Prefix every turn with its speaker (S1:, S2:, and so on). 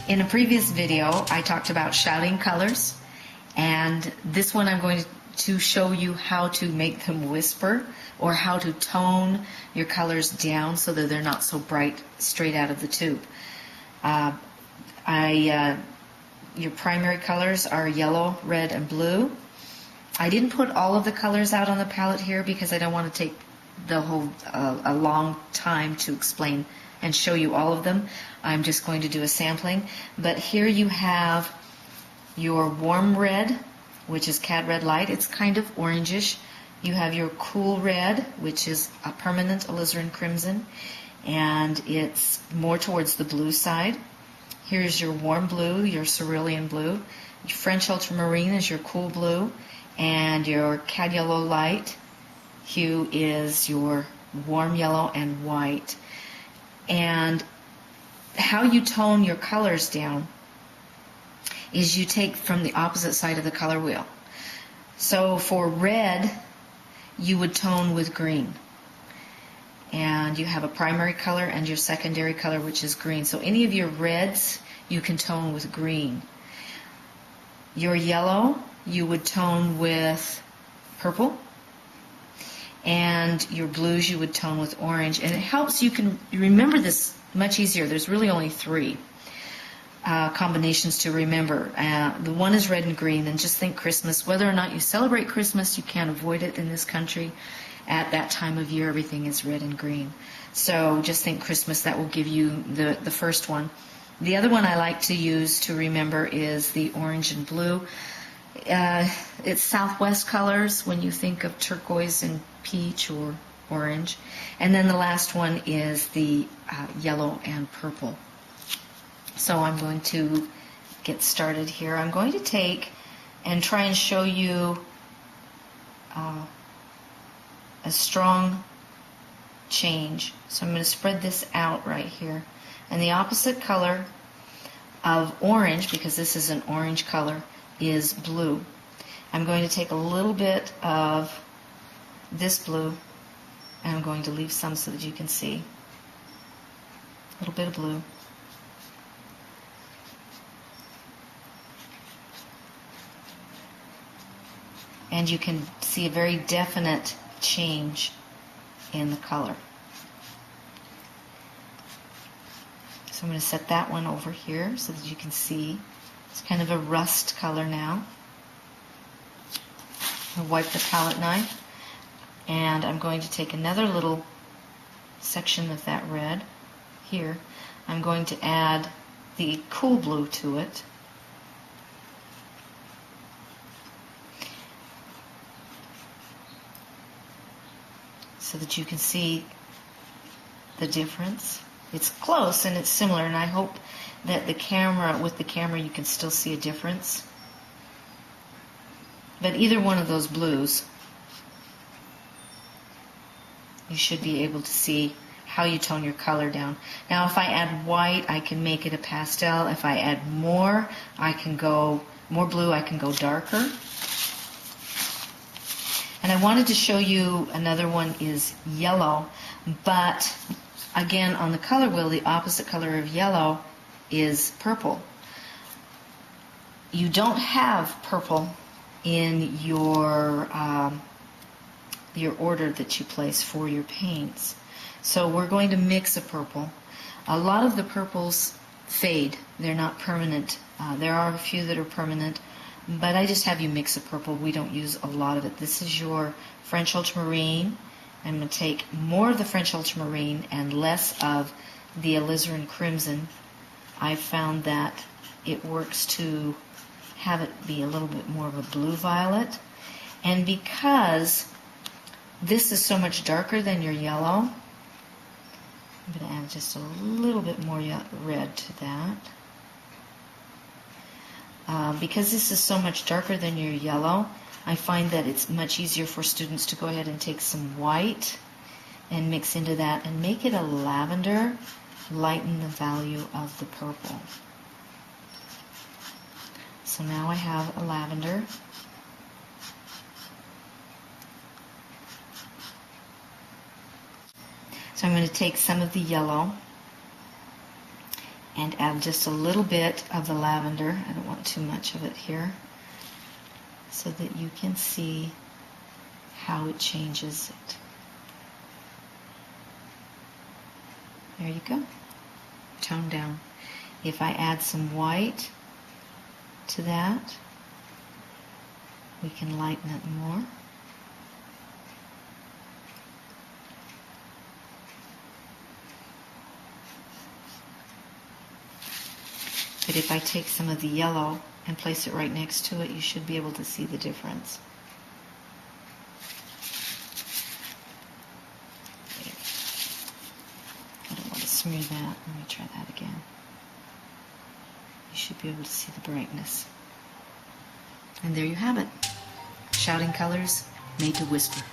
S1: In a previous video, I talked about shouting colors, and this one I'm going to show you how to make them whisper, or how to tone your colors down so that they're not so bright straight out of the tube. Your primary colors are yellow, red, and blue. I didn't put all of the colors out on the palette here because I don't want to take the whole a long time to explain and show you all of them. I'm just going to do a sampling. But here you have your warm red, which is cad red light. It's kind of orangish. You have your cool red, which is a permanent alizarin crimson, and it's more towards the blue side. Here's your warm blue, your cerulean blue. Your French ultramarine is your cool blue, and your cad yellow light hue is your warm yellow and white. And how you tone your colors down is you take from the opposite side of the color wheel. So for red, you would tone with green. And you have a primary color and your secondary color, which is green. So any of your reds, you can tone with green. Your yellow, you would tone with purple. And your blues, you would tone with orange. And it helps, you can remember this much easier. There's really only three combinations to remember. The one is red and green, and just think Christmas. Whether or not you celebrate Christmas, you can't avoid it in this country. At that time of year, everything is red and green. So just think Christmas. That will give you the first one. The other one I like to use to remember is the orange and blue. It's Southwest colors when you think of turquoise and peach or orange. And then the last one is the yellow and purple. So I'm going to get started here. I'm going to take and try and show you a strong change. So I'm going to spread this out right here. And the opposite color of orange, because this is an orange color, is blue. I'm going to take a little bit of this blue, and I'm going to leave some so that you can see. A little bit of blue. And you can see a very definite change in the color. So I'm going to set that one over here so that you can see. It's kind of a rust color now. I'll wipe the palette knife, and I'm going to take another little section of that red here. I'm going to add the cool blue to it. So that you can see the difference. It's close and it's similar, and I hope that with the camera you can still see a difference. But either one of those blues, you should be able to see how you tone your color down. Now if I add white, I can make it a pastel. If I add more, I can go more blue, I can go darker. And I wanted to show you another one is yellow, but again on the color wheel, the opposite color of yellow is purple. You don't have purple in your order that you place for your paints. So we're going to mix a purple. A lot of the purples fade. They're not permanent. There are a few that are permanent, but I just have you mix a purple. We don't use a lot of it. This is your French ultramarine. I'm going to take more of the French ultramarine and less of the alizarin crimson. I found that it works to have it be a little bit more of a blue violet. And because this is so much darker than your yellow, I'm going to add just a little bit more red to that. Because this is so much darker than your yellow, I find that it's much easier for students to go ahead and take some white and mix into that and make it a lavender, lighten the value of the purple. So now I have a lavender. So I'm going to take some of the yellow and add just a little bit of the lavender. I don't want too much of it here, so that you can see how it changes it. There you go. Tone down. If I add some white to that, we can lighten it more. But if I take some of the yellow and place it right next to it, you should be able to see the difference. I don't want to smear that. Let me try that again. You should be able to see the brightness. And there you have it. Shouting colors made to whisper.